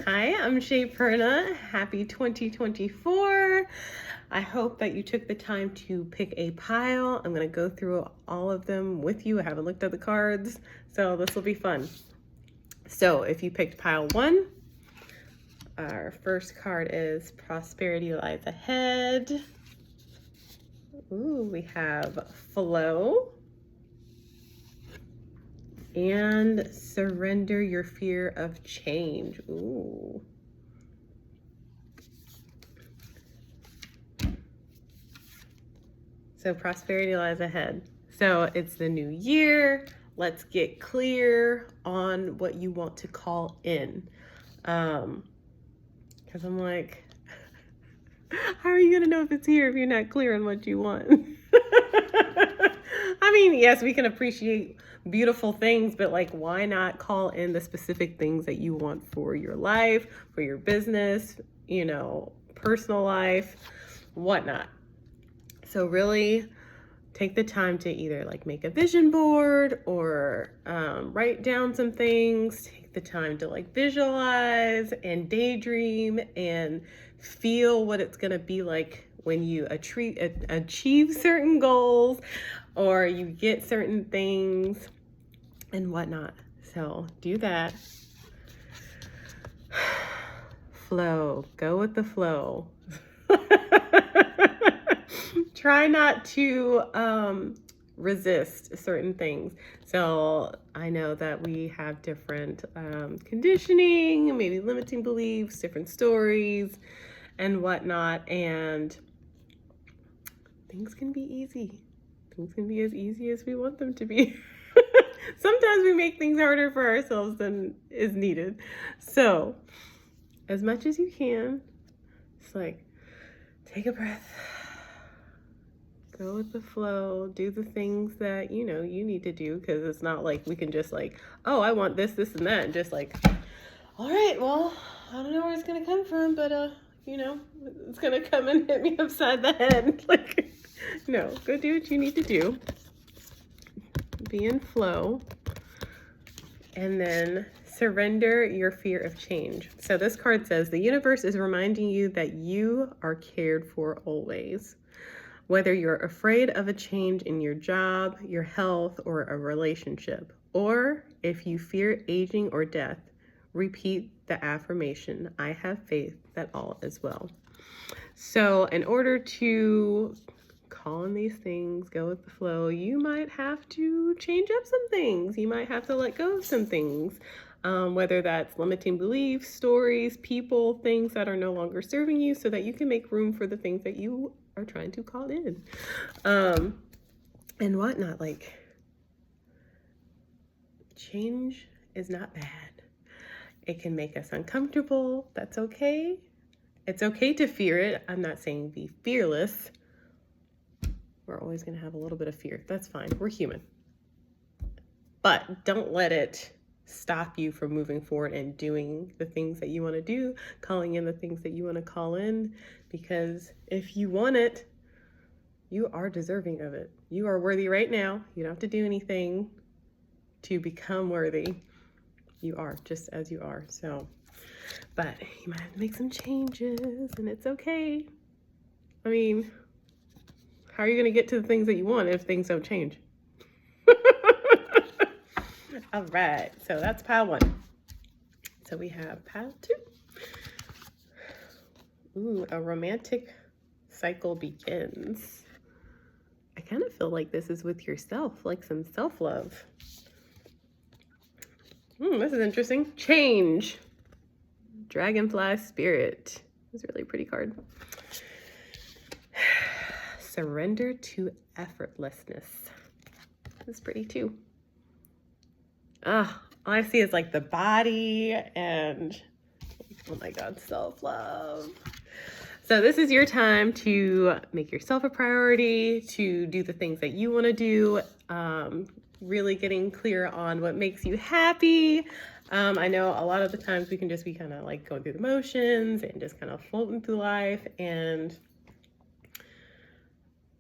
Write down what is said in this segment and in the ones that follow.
Hi, I'm Shay Perna. Happy 2024. I hope that you took the time to pick a pile. I'm going to go through all of them with you. I haven't looked at the cards, so this will be fun. So if you picked pile 1, our first card is Prosperity Lies Ahead. Ooh, we have Flow. And Surrender Your Fear of Change. Ooh. So prosperity lies ahead. So it's the new year. Let's get clear on what you want to call in. Because I'm like, how are you going to know if it's here if you're not clear on what you want? I mean, yes, we can appreciate beautiful things, but like, why not call in the specific things that you want for your life, for your business, personal life, whatnot. So really take the time to either like make a vision board or write down some things. Take the time to like visualize and daydream and feel what it's going to be like when you achieve certain goals or you get certain things and whatnot. So do that. Flow. Go with the flow. Try not to resist certain things. So I know that we have different conditioning, maybe limiting beliefs, different stories and whatnot. And things can be easy. Things can be as easy as we want them to be. Sometimes we make things harder for ourselves than is needed. So as much as you can, it's like, take a breath. Go with the flow, do the things that, you need to do, because it's not like we can just like, oh, I want this, this, and that, and just like, all right, well, I don't know where it's going to come from, but, it's going to come and hit me upside the head. Like, no, go do what you need to do. Be in flow. And then surrender your fear of change. So this card says, the universe is reminding you that you are cared for always. Whether you're afraid of a change in your job, your health, or a relationship, or if you fear aging or death, repeat the affirmation, I have faith that all is well. So in order to call in these things, go with the flow, you might have to change up some things. You might have to let go of some things, whether that's limiting beliefs, stories, people, things that are no longer serving you, so that you can make room for the things that you are trying to call in, and whatnot. Like, change is not bad. It can make us uncomfortable. That's okay. It's okay to fear it. I'm not saying be fearless. We're always going to have a little bit of fear. That's fine. We're human. But don't let it stop you from moving forward and doing the things that you want to do, calling in the things that you want to call in, because if you want it, you are deserving of it. You are worthy right now. You don't have to do anything to become worthy. You are just as you are. So, but you might have to make some changes, and it's okay. I mean, how are you going to get to the things that you want if things don't change? All right, so that's pile 1. So we have pile 2. Ooh, a romantic cycle begins. I kind of feel like this is with yourself, like some self-love. This is interesting. Change. Dragonfly Spirit. It's a really pretty card. Surrender to effortlessness. This is pretty too. All I see is like the body and, oh my God, self-love. So this is your time to make yourself a priority, to do the things that you want to do, really getting clear on what makes you happy. I know a lot of the times we can just be kind of like going through the motions and just kind of floating through life. And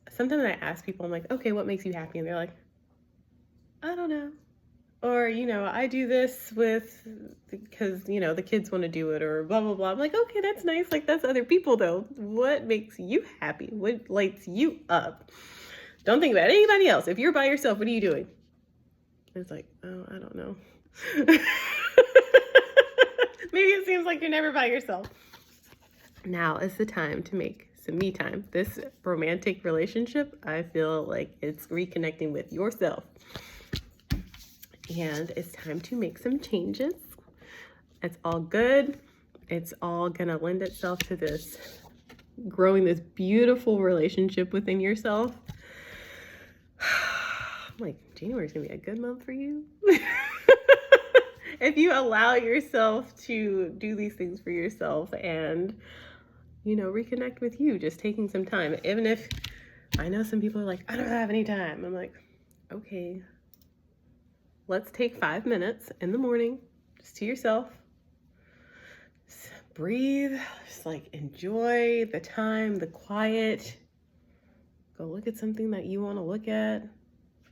sometimes I ask people, I'm like, okay, what makes you happy? And they're like, I don't know. Or, I do this because, the kids want to do it, or blah, blah, blah. I'm like, okay, that's nice. Like, that's other people, though. What makes you happy? What lights you up? Don't think about anybody else. If you're by yourself, what are you doing? It's like, oh, I don't know. Maybe it seems like you're never by yourself. Now is the time to make some me time. This romantic relationship, I feel like it's reconnecting with yourself. And it's time to make some changes. It's all good. It's all gonna lend itself to this growing this beautiful relationship within yourself. I'm like, January is gonna be a good month for you. If you allow yourself to do these things for yourself and, reconnect with you, just taking some time. Even if I know some people are like, I don't have any time. I'm like, okay, let's take 5 minutes in the morning, just to yourself. Just breathe, just like enjoy the time, the quiet. Go look at something that you want to look at.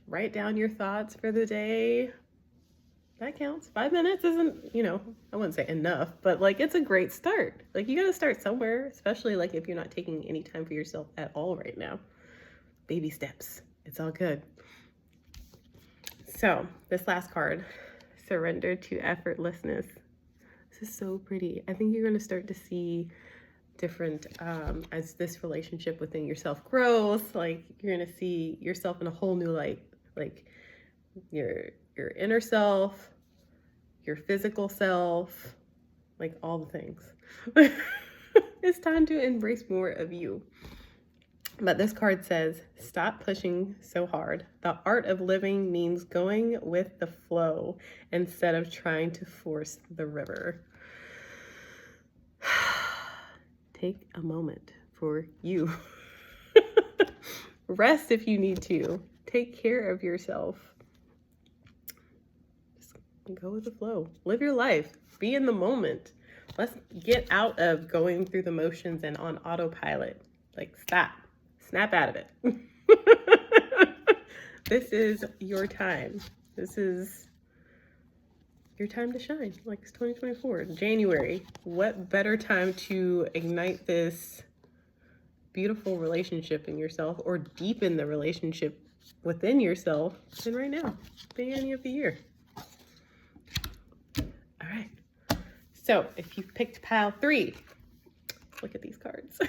Write down your thoughts for the day. That counts. 5 minutes isn't, I wouldn't say enough, but like it's a great start. Like you got to start somewhere, especially like if you're not taking any time for yourself at all right now. Baby steps. It's all good. So this last card, surrender to effortlessness. This is so pretty. I think you're going to start to see different, as this relationship within yourself grows, like you're going to see yourself in a whole new light, like your inner self, your physical self, like all the things. It's time to embrace more of you. But this card says, stop pushing so hard. The art of living means going with the flow instead of trying to force the river. Take a moment for you. Rest if you need to. Take care of yourself. Just go with the flow. Live your life. Be in the moment. Let's get out of going through the motions and on autopilot. Like, stop. Snap out of it. This is your time. This is your time to shine. Like it's 2024, January. What better time to ignite this beautiful relationship in yourself or deepen the relationship within yourself than right now, beginning of the year. All right. So if you picked pile 3, look at these cards.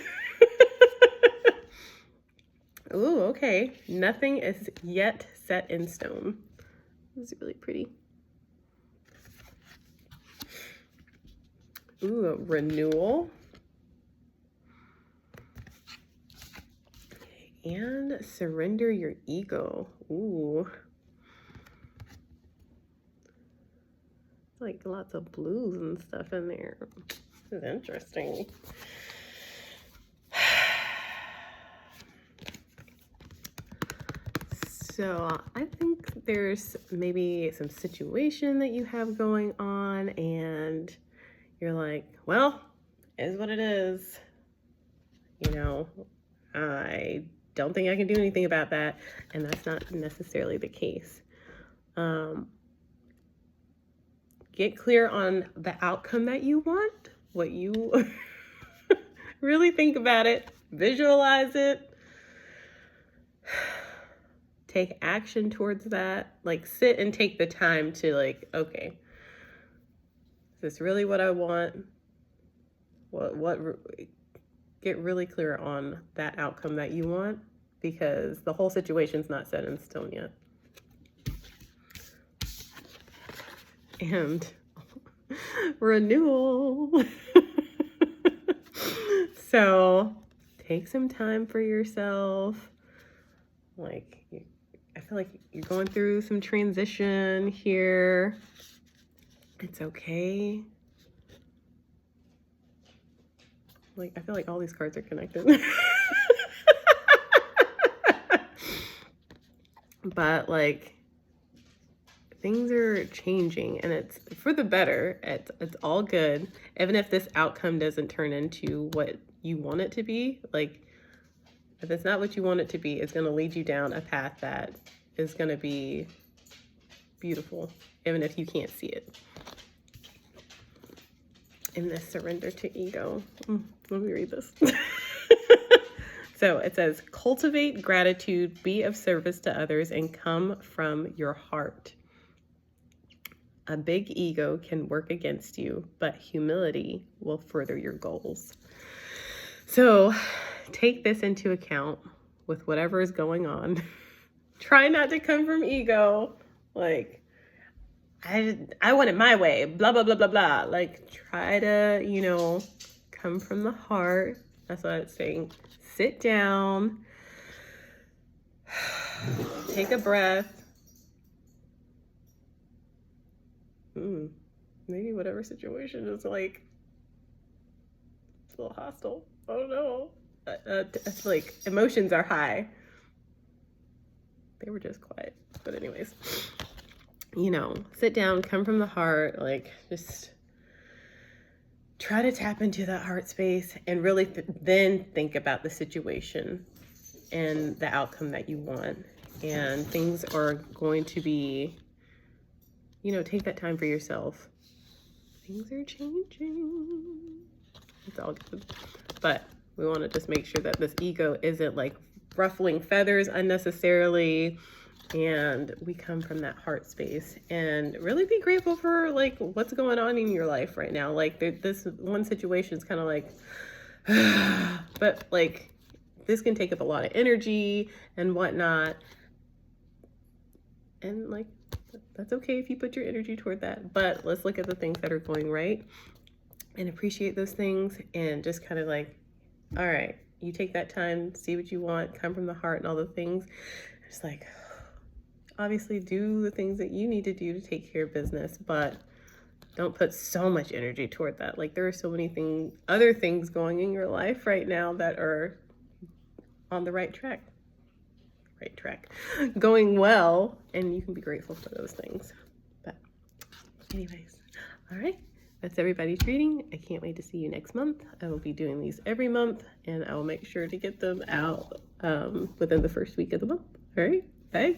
Ooh, okay. Nothing is yet set in stone. This is really pretty. Ooh, renewal. And surrender your ego. Ooh. Like lots of blues and stuff in there. This is interesting. So I think there's maybe some situation that you have going on and you're like, well, it is what it is. I don't think I can do anything about that. And that's not necessarily the case. Get clear on the outcome that you want, what you really think about it, visualize it. Take action towards that. Like sit and take the time to like, okay, is this really what I want? Get really clear on that outcome that you want because the whole situation's not set in stone yet. And renewal. So take some time for yourself. Like, I feel like you're going through some transition here. It's okay. Like, I feel like all these cards are connected. But, like, things are changing, and it's for the better. It's all good. Even if this outcome doesn't turn into what you want it to be, like, if it's not what you want it to be, it's going to lead you down a path that is going to be beautiful, even if you can't see it. In this surrender to ego. Let me read this. So it says, cultivate gratitude, be of service to others, and come from your heart. A big ego can work against you, but humility will further your goals. So take this into account with whatever is going on. Try not to come from ego. Like, I want it my way, blah, blah, blah, blah, blah. Like, try to, come from the heart. That's what it's saying. Sit down. Take a breath. Maybe whatever situation is like, it's a little hostile. I don't know. It's like emotions are high. They were just quiet. But anyways, sit down, come from the heart, like just try to tap into that heart space and really then think about the situation and the outcome that you want. And things are going to be, take that time for yourself. Things are changing. It's all good. But we want to just make sure that this ego isn't like ruffling feathers unnecessarily. And we come from that heart space and really be grateful for like what's going on in your life right now. Like this one situation is kind of like, but like this can take up a lot of energy and whatnot. And like, that's okay if you put your energy toward that, but let's look at the things that are going right and appreciate those things and just kind of like, all right, you take that time, see what you want, come from the heart and all the things. It's like, obviously do the things that you need to do to take care of business, but don't put so much energy toward that. Like there are so many other things going in your life right now that are on the right track, going well, and you can be grateful for those things. But anyways, all right, that's everybody's reading. I can't wait to see you next month. I will be doing these every month, and I will make sure to get them out within the first week of the month. All right, bye.